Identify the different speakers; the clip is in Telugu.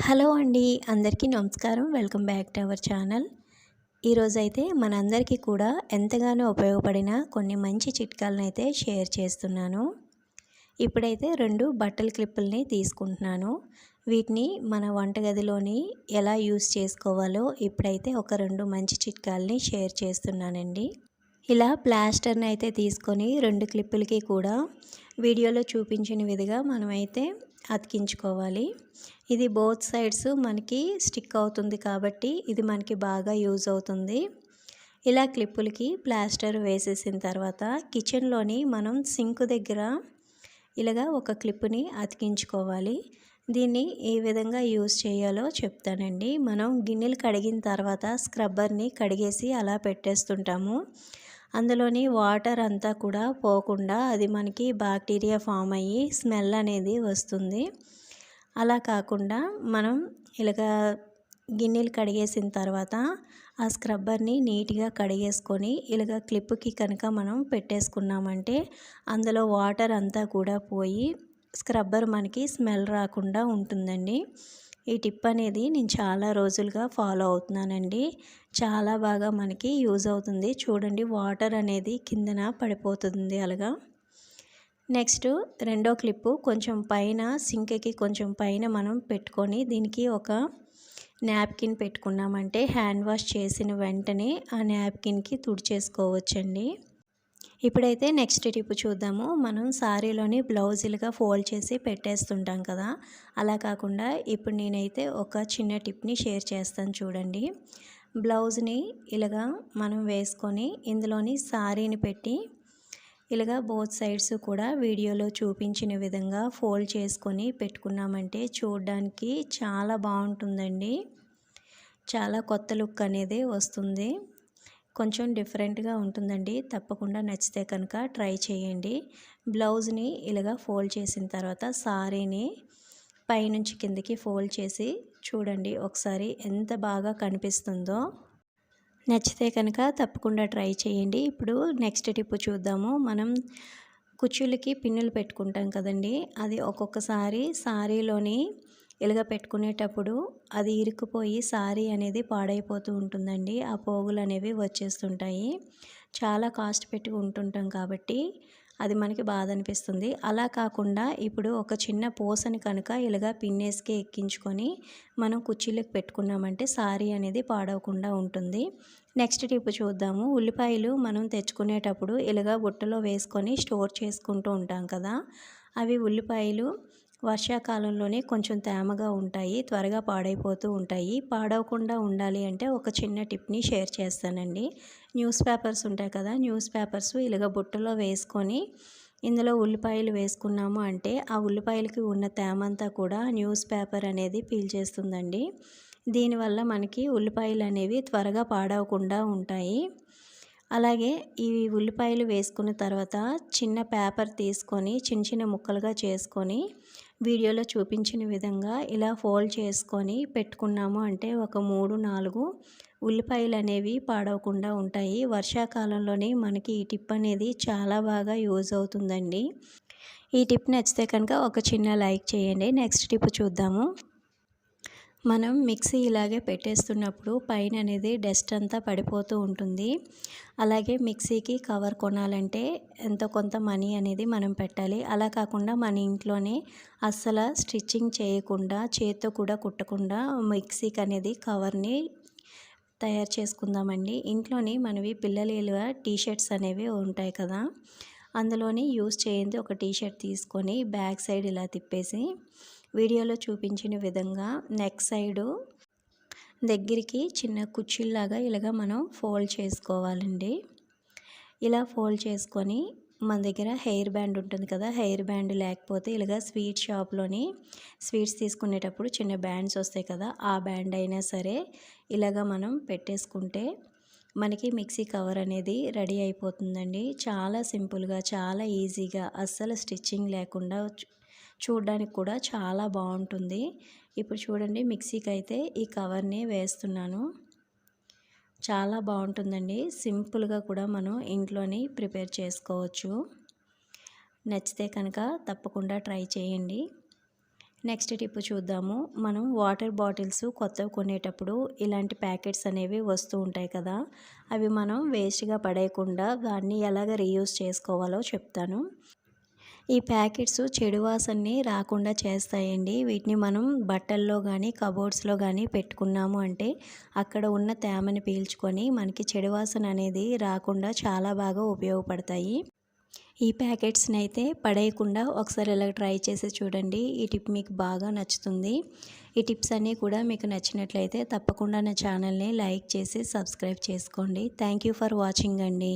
Speaker 1: హలో అండి, అందరికీ నమస్కారం. Welcome back to our channel. ఈరోజైతే మనందరికీ కూడా ఎంతగానో ఉపయోగపడిన కొన్ని మంచి చిట్కాలనైతే షేర్ చేస్తున్నాను. ఇప్పుడైతే 2 బట్టల క్లిప్పుల్ని తీసుకుంటున్నాను. వీటిని మన వంటగదిలోని ఎలా యూస్ చేసుకోవాలో ఇప్పుడైతే ఒక 2 మంచి చిట్కాలని షేర్ చేస్తున్నానండి. ఇలా ప్లాస్టర్ని అయితే తీసుకొని 2 క్లిప్పులకి కూడా వీడియోలో చూపించిన విధంగా మనమైతే అతికించుకోవాలి. ఇది బోత్ సైడ్స్ మనకి స్టిక్ అవుతుంది కాబట్టి ఇది మనకి బాగా యూజ్ అవుతుంది. ఇలా క్లిప్పులకి ప్లాస్టర్ వేసేసిన తర్వాత కిచెన్లోని మనం సింక్ దగ్గర ఇలాగా ఒక క్లిప్ని అతికించుకోవాలి. దీన్ని ఏ విధంగా యూజ్ చేయాలో చెప్తానండి. మనం గిన్నెలు కడిగిన తర్వాత స్క్రబ్బర్ని కడిగేసి అలా పెట్టేస్తుంటాము. అందులోని వాటర్ అంతా కూడా పోకుండా అది మనకి బ్యాక్టీరియా ఫామ్ అయ్యి స్మెల్ అనేది వస్తుంది. అలా కాకుండా మనం ఇలాగా గిన్నెలు కడిగేసిన తర్వాత ఆ స్క్రబ్బర్ని నీట్గా కడిగేసుకొని ఇలాగ క్లిప్కి కనుక మనం పెట్టేసుకున్నామంటే అందులో వాటర్ అంతా కూడా పోయి స్క్రబ్బర్ మనకి స్మెల్ రాకుండా ఉంటుందండి. ఈ టిప్ అనేది నేను చాలా రోజులుగా ఫాలో అవుతున్నానండి. చాలా బాగా మనకి యూజ్ అవుతుంది. చూడండి, వాటర్ అనేది కిందన పడిపోతుంది అలాగా. నెక్స్ట్ రెండో క్లిప్పు కొంచెం పైన సింక్కి కొంచెం పైన మనం పెట్టుకొని దీనికి ఒక నాప్కిన్ పెట్టుకున్నామంటే హ్యాండ్ వాష్ చేసిన వెంటనే ఆ నాప్కిన్కి తుడిచేసుకోవచ్చండి. ఇప్పుడైతే నెక్స్ట్ టిప్ చూద్దాము. మనం సారీలోని బ్లౌజులుగా ఫోల్డ్ చేసి పెట్టేస్తుంటాం కదా, అలా కాకుండా ఇప్పుడు నేనైతే ఒక చిన్న టిప్ని షేర్ చేస్తాను చూడండి. బ్లౌజ్ని ఇలాగా మనం వేసుకొని ఇందులోని సారీని పెట్టి ఇలాగా బోత్ సైడ్స్ కూడా వీడియోలో చూపించిన విధంగా ఫోల్డ్ చేసుకొని పెట్టుకున్నామంటే చూడడానికి చాలా బాగుంటుందండి. చాలా కొత్త లుక్ అనేది వస్తుంది. కొంచెం డిఫరెంట్గా ఉంటుందండి. తప్పకుండా నచ్చితే కనుక ట్రై చేయండి. బ్లౌజ్ని ఇలాగా ఫోల్డ్ చేసిన తర్వాత సారీని పైనుంచి కిందకి ఫోల్డ్ చేసి చూడండి ఒకసారి ఎంత బాగా కనిపిస్తుందో. నచ్చితే కనుక తప్పకుండా ట్రై చేయండి. ఇప్పుడు నెక్స్ట్ టిప్ చూద్దాము. మనం కుచ్చులకి పిన్నులు పెట్టుకుంటాం కదండి, అది ఒక్కొక్కసారి సారీలోని ఇలాగ పెట్టుకునేటప్పుడు అది ఇరుక్కుపోయి సారీ అనేది పాడైపోతూ ఉంటుందండి. ఆ పోగులు అనేవి వచ్చేస్తుంటాయి. చాలా కాస్ట్ పెట్టి ఉంటుంటాం కాబట్టి అది మనకి బాధ అనిపిస్తుంది. అలా కాకుండా ఇప్పుడు ఒక చిన్న పూసని కనుక ఇలాగ పిన్నేస్కి ఎక్కించుకొని మనం కుర్చీలకు పెట్టుకున్నామంటే సారీ అనేది పాడవకుండా ఉంటుంది. నెక్స్ట్ టిప్ చూద్దాము. ఉల్లిపాయలు మనం తెచ్చుకునేటప్పుడు ఇలాగ బుట్టలో వేసుకొని స్టోర్ చేసుకుంటూ ఉంటాం కదా, అవి ఉల్లిపాయలు వర్షాకాలంలోనే కొంచెం తేమగా ఉంటాయి, త్వరగా పాడైపోతూ ఉంటాయి. పాడవకుండా ఉండాలి అంటే ఒక చిన్న టిప్ని షేర్ చేస్తానండి. న్యూస్ పేపర్స్ ఉంటాయి కదా, న్యూస్ పేపర్స్ ఇలాగ బుట్టలో వేసుకొని ఇందులో ఉల్లిపాయలు వేసుకున్నాము అంటే ఆ ఉల్లిపాయలకి ఉన్న తేమంతా కూడా న్యూస్ పేపర్ అనేది పీల్చేస్తుందండి. దీనివల్ల మనకి ఉల్లిపాయలు అనేవి త్వరగా పాడవకుండా ఉంటాయి. అలాగే ఈ ఉల్లిపాయలు వేసుకున్న తర్వాత చిన్న పేపర్ తీసుకొని చిన్న చిన్న ముక్కలుగా చేసుకొని వీడియోలో చూపించిన విధంగా ఇలా ఫోల్డ్ చేసుకొని పెట్టుకున్నాము అంటే ఒక 3-4 ఉల్లిపాయలు అనేవి పాడవకుండా ఉంటాయి. వర్షాకాలంలోనే మనకి ఈ టిప్ అనేది చాలా బాగా యూజ్ అవుతుందండి. ఈ టిప్ నచ్చితే కనుక ఒక చిన్న లైక్ చేయండి. నెక్స్ట్ టిప్ చూద్దాము. మనం మిక్సీ ఇలాగే పెట్టేస్తున్నప్పుడు పైన అనేది డస్ట్ అంతా పడిపోతూ ఉంటుంది. అలాగే మిక్సీకి కవర్ కొనాలంటే ఎంతో కొంత మనీ అనేది మనం పెట్టాలి. అలా కాకుండా మన ఇంట్లోనే అస్సలు స్టిచ్చింగ్ చేయకుండా చేత్తో కూడా కుట్టకుండా మిక్సీకి అనేది కవర్ని తయారు చేసుకుందామండి. ఇంట్లోని మనవి పిల్లల టీషర్ట్స్ అనేవి ఉంటాయి కదా, అందులోని యూస్ చేయండి ఒక టీషర్ట్ తీసుకొని బ్యాక్ సైడ్ ఇలా తిప్పేసి వీడియోలో చూపించిన విధంగా నెక్ సైడు దగ్గరికి చిన్న కుచ్చిళ్ళలాగా ఇలాగ మనం ఫోల్డ్ చేసుకోవాలండి. ఇలా ఫోల్డ్ చేసుకొని మన దగ్గర హెయిర్ బ్యాండ్ ఉంటుంది కదా, హెయిర్ బ్యాండ్ లేకపోతే ఇలాగ స్వీట్ షాప్లోని స్వీట్స్ తీసుకునేటప్పుడు చిన్న బ్యాండ్స్ వస్తాయి కదా, ఆ బ్యాండ్ అయినా సరే ఇలాగ మనం పెట్టేసుకుంటే మనకి మిక్సీ కవర్ అనేది రెడీ అయిపోతుందండి. చాలా సింపుల్గా, చాలా ఈజీగా, అస్సలు స్టిచ్చింగ్ లేకుండా చూడడానికి కూడా చాలా బాగుంటుంది. ఇప్పుడు చూడండి, మిక్సీకి అయితే ఈ కవర్ని వేస్తున్నాను. చాలా బాగుంటుందండి. సింపుల్గా కూడా మనం ఇంట్లోని ప్రిపేర్ చేసుకోవచ్చు. నచ్చితే కనుక తప్పకుండా ట్రై చేయండి. నెక్స్ట్ టిప్ చూద్దాము. మనం వాటర్ బాటిల్స్ కొత్తవి కొనేటప్పుడు ఇలాంటి ప్యాకెట్స్ అనేవి వస్తూ ఉంటాయి కదా! అవి మనం వేస్ట్‌గా పడేయకుండా దాన్ని ఎలాగ రీయూజ్ చేసుకోవాలో చెప్తాను. ఈ ప్యాకెట్స్ చెడు వాసనని రాకుండా చేస్తాయండి. వీటిని మనం బట్టల్లో గానీ, కబోర్డ్స్‌లో గానీ పెట్టుకున్నాము అంటే అక్కడ ఉన్న తేమని పీల్చుకొని మనకి చెడు వాసన అనేది రాకుండా చాలా బాగా ఉపయోగపడతాయి. ఈ ప్యాకెట్స్‌ని అయితే పడేయకుండా ఒకసారి ఇలా ట్రై చేసి చూడండి. ఈ టిప్ మీకు బాగా నచ్చుతుంది. ఈ టిప్స్ అన్నీ కూడా మీకు నచ్చినట్లయితే తప్పకుండా నా ఛానల్‌ని లైక్ చేసి సబ్స్క్రైబ్ చేసుకోండి. థ్యాంక్ యూ ఫర్ వాచింగ్ అండి.